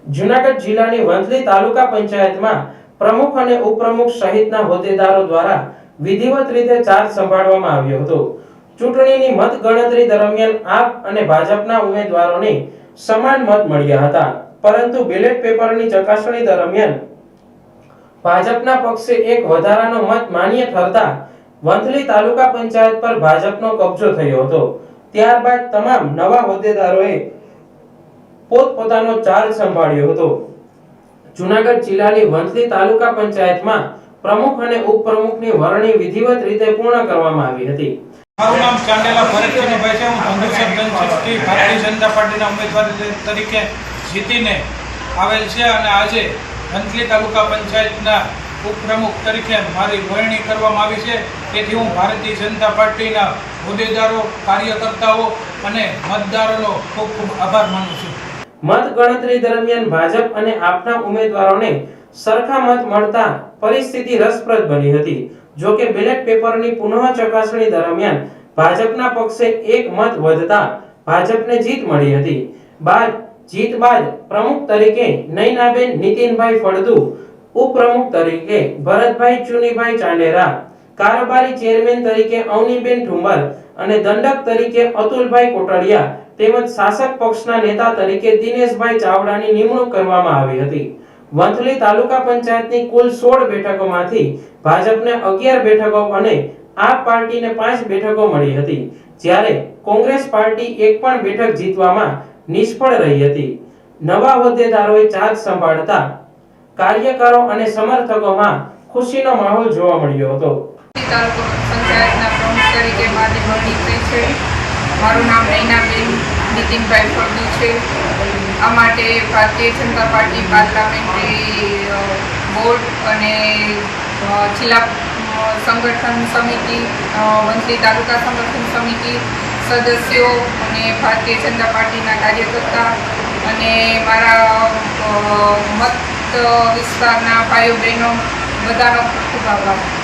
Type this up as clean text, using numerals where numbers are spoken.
જૂનાગઢ જિલ્લાની વંથલી તાલુકા પંચાયતમાં પ્રમુખ અને ઉપપ્રમુખ સહિતના હોદ્દેદારો દ્વારા વિધિવત રીતે ચાર્જ સંભાળવામાં આવ્યો હતો। ચૂંટણીની મત ગણતરી દરમિયાન આપ અને ભાજપના ઉમેદવારોને સમાન મત મળ્યા હતા, પરંતુ બેલેટ પેપરની ચકાસણી દરમિયાન ભાજપના પક્ષે એક વધારાનો મત માન્ય ઠરતા વંથલી તાલુકા પંચાયત પર ભાજપનો કબજો થયો હતો। ત્યારબાદ તમામ નવા હોદ્દેદારોએ પોતપોતાનો ચાર્જ સંભાળ્યો હતો। જૂનાગઢ જિલ્લાની વંથલી તાલુકા પંચાયતમાં પ્રમુખ અને ઉપપ્રમુખની વરણી વિધિવત રીતે પૂર્ણ કરવામાં આવી હતી। મારું નામ ચાંદેલા ભરતજીભાઈ છે। હું ધંધુસર જનશક્તિ ભારતીય જનતા પાર્ટીના ઉમેદવાર તરીકે જીતીને આવેલ છે અને આજે વંથલી તાલુકા પંચાયતના ઉપપ્રમુખ તરીકે મારી વરણી કરવામાં આવી છે। તેથી હું ભારતીય જનતા પાર્ટીના હોદ્દેદારો, કાર્યકર્તાઓ અને મતદારોનો ખૂબ ખૂબ આભાર માનું છું। મત ગણતરી દરમિયાન ભાજપ અને આપના ઉમેદવારોને સરખા મત મળતા પરિસ્થિતિ રસપ્રદ બની હતી। જો કે બેલેટ પેપરની પુનઃ ચકાસણી દરમિયાન ભાજપના પક્ષે એક મત વધતા ભાજપને જીત મળી હતી। જીત બાદ પ્રમુખ તરીકે નયનાબેન નીતિનભાઈ ફળદુ, ઉપપ્રમુખ તરીકે ભરતભાઈ ચુનીભાઈ ચાંડેરા, કારોબારી ચેરમેન તરીકે અવનીબેન ઠુમર અને દંડક તરીકે અતુલભાઈ કોટડિયા તેમજ શાસક પક્ષના નેતા તરીકે દિનેશભાઈ ચાવડાની નિમણૂક કરવામાં આવી હતી। વંથલી તાલુકા પંચાયતની કુલ 16 બેઠકોમાંથી ભાજપને 11 બેઠકો અને આપ પાર્ટીને 5 બેઠકો મળી હતી, જ્યારે કોંગ્રેસ પાર્ટી એક પણ બેઠક જીતવામાં નિષ્ફળ રહી હતી। નવા હોદ્દેદારોએ ચાર્જ સંભાળતા કાર્યકરો અને સમર્થકોમાં ખુશીનો માહોલ જોવા મળ્યો હતો। તાલુકા પંચાયતના પ્રમુખ તરીકે મારી વરણી થઈ છે। મારું નામ નયનાબેન નીતિનભાઈ ફળદુ છે। આ માટે Bharatiya Janata party parliamentary board અને જિલ્લા સંગઠન સમિતિ, વંથલી તાલુકા સંગઠન સમિતિ સદસ્યો અને ભારતીય જનતા પાર્ટીના કાર્યકર્તા અને મારા મત વિસ્તારના ભાઈઓ બહેનો બધાનો ખૂબ ખૂબ આભાર।